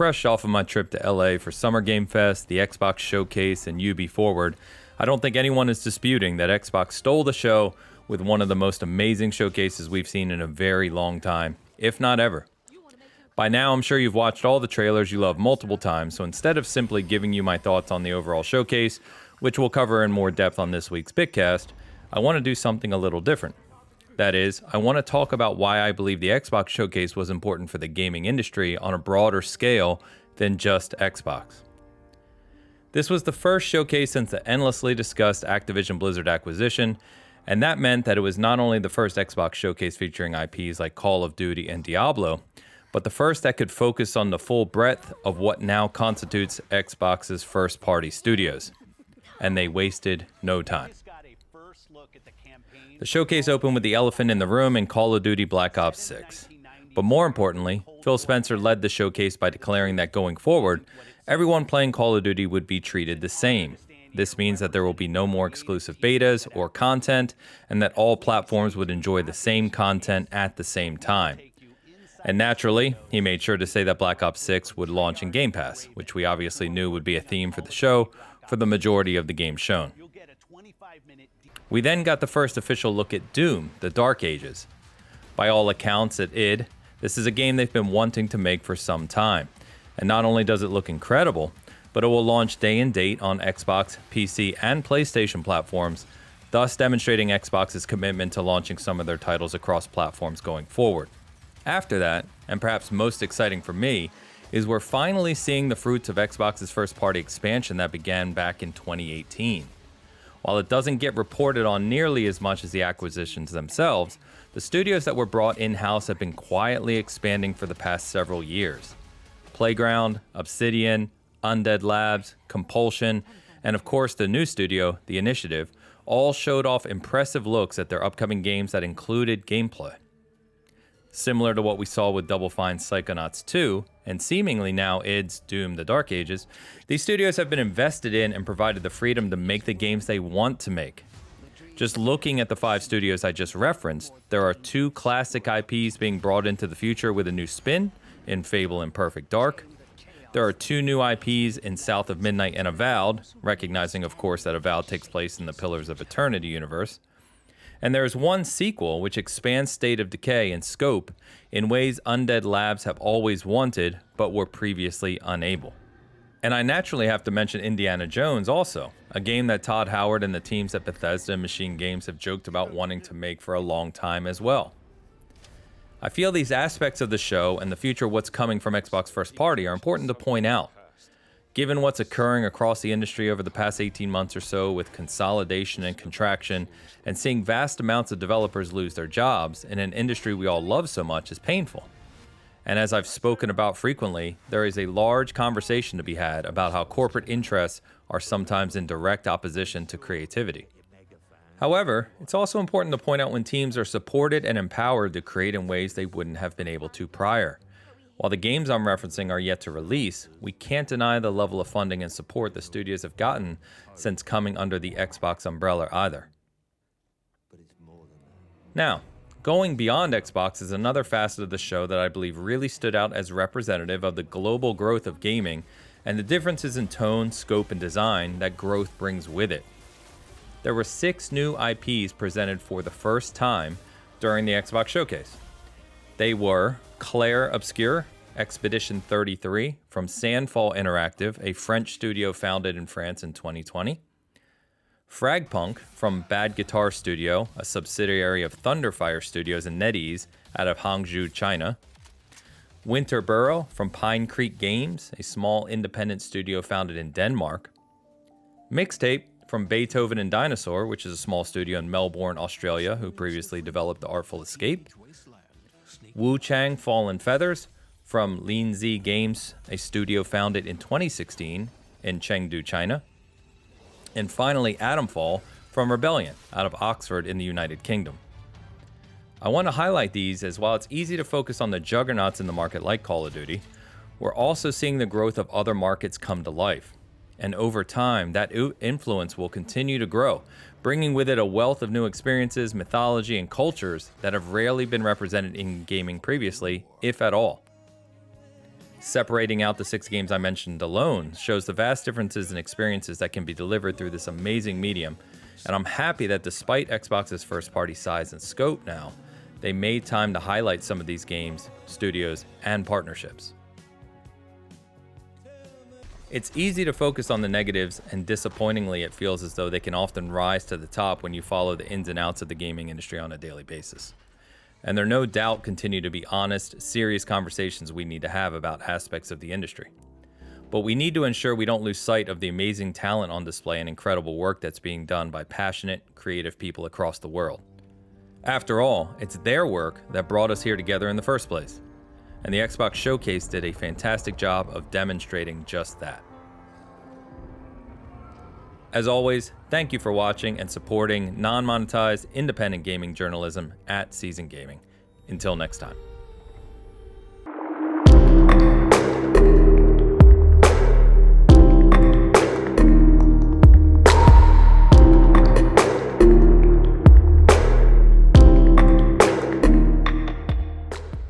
fresh off of my trip to LA for Summer Game Fest, the Xbox Showcase, and Ubi Forward, I don't think anyone is disputing that Xbox stole the show with one of the most amazing showcases we've seen in a very long time, if not ever. By now, I'm sure you've watched all the trailers you love multiple times, so instead of simply giving you my thoughts on the overall showcase, which we'll cover in more depth on this week's Bitcast, I want to do something a little different. That is, I want to talk about why I believe the Xbox Showcase was important for the gaming industry on a broader scale than just Xbox. This was the first showcase since the endlessly discussed Activision Blizzard acquisition, and that meant that it was not only the first Xbox Showcase featuring IPs like Call of Duty and Diablo, but the first that could focus on the full breadth of what now constitutes Xbox's first-party studios. And they wasted no time. The showcase opened with the elephant in the room in Call of Duty Black Ops 6. But more importantly, Phil Spencer led the showcase by declaring that going forward, everyone playing Call of Duty would be treated the same. This means that there will be no more exclusive betas or content, and that all platforms would enjoy the same content at the same time. And naturally, he made sure to say that Black Ops 6 would launch in Game Pass, which we obviously knew would be a theme for the show for the majority of the games shown. We then got the first official look at Doom, The Dark Ages. By all accounts at id, this is a game they've been wanting to make for some time. And not only does it look incredible, but it will launch day and date on Xbox, PC, and PlayStation platforms, thus demonstrating Xbox's commitment to launching some of their titles across platforms going forward. After that, and perhaps most exciting for me, is we're finally seeing the fruits of Xbox's first-party expansion that began back in 2018. While it doesn't get reported on nearly as much as the acquisitions themselves, the studios that were brought in-house have been quietly expanding for the past several years. Playground, Obsidian, Undead Labs, Compulsion, and of course the new studio, The Initiative, all showed off impressive looks at their upcoming games that included gameplay. Similar to what we saw with Double Fine's Psychonauts 2, and seemingly now id's Doom: The Dark Ages, these studios have been invested in and provided the freedom to make the games they want to make. Just looking at the 5 studios I just referenced, there are 2 classic IPs being brought into the future with a new spin in Fable and Perfect Dark. There are 2 new IPs in South of Midnight and Avowed, recognizing of course that Avowed takes place in the Pillars of Eternity universe. And there is 1 sequel which expands State of Decay and scope in ways Undead Labs have always wanted but were previously unable. And I naturally have to mention Indiana Jones also, a game that Todd Howard and the teams at Bethesda and Machine Games have joked about wanting to make for a long time as well. I feel these aspects of the show and the future of what's coming from Xbox First Party are important to point out. Given what's occurring across the industry over the past 18 months or so with consolidation and contraction, and seeing vast amounts of developers lose their jobs in an industry we all love so much is painful. And as I've spoken about frequently, there is a large conversation to be had about how corporate interests are sometimes in direct opposition to creativity. However, it's also important to point out when teams are supported and empowered to create in ways they wouldn't have been able to prior. While the games I'm referencing are yet to release, we can't deny the level of funding and support the studios have gotten since coming under the Xbox umbrella either. Now, going beyond Xbox is another facet of the show that I believe really stood out as representative of the global growth of gaming and the differences in tone, scope, and design that growth brings with it. There were 6 new IPs presented for the first time during the Xbox Showcase. They were Claire Obscure, Expedition 33 from Sandfall Interactive, a French studio founded in France in 2020. Fragpunk from Bad Guitar Studio, a subsidiary of Thunderfire Studios and NetEase out of Hangzhou, China. Winter Burrow from Pine Creek Games, a small independent studio founded in Denmark. Mixtape from Beethoven and Dinosaur, which is a small studio in Melbourne, Australia, who previously developed The Artful Escape. Wu Chang Fallen Feathers from Linzi Games, a studio founded in 2016 in Chengdu, China. And finally, Atomfall from Rebellion out of Oxford in the United Kingdom. I want to highlight these as while it's easy to focus on the juggernauts in the market like Call of Duty, we're also seeing the growth of other markets come to life. And over time, that influence will continue to grow, bringing with it a wealth of new experiences, mythology, and cultures that have rarely been represented in gaming previously, if at all. Separating out the 6 games I mentioned alone shows the vast differences in experiences that can be delivered through this amazing medium, and I'm happy that despite Xbox's first-party size and scope now, they made time to highlight some of these games, studios, and partnerships. It's easy to focus on the negatives, and disappointingly, it feels as though they can often rise to the top when you follow the ins and outs of the gaming industry on a daily basis. And there no doubt continue to be honest, serious conversations we need to have about aspects of the industry. But we need to ensure we don't lose sight of the amazing talent on display and incredible work that's being done by passionate, creative people across the world. After all, it's their work that brought us here together in the first place. And the Xbox Showcase did a fantastic job of demonstrating just that. As always, thank you for watching and supporting non-monetized independent gaming journalism at Season Gaming. Until next time.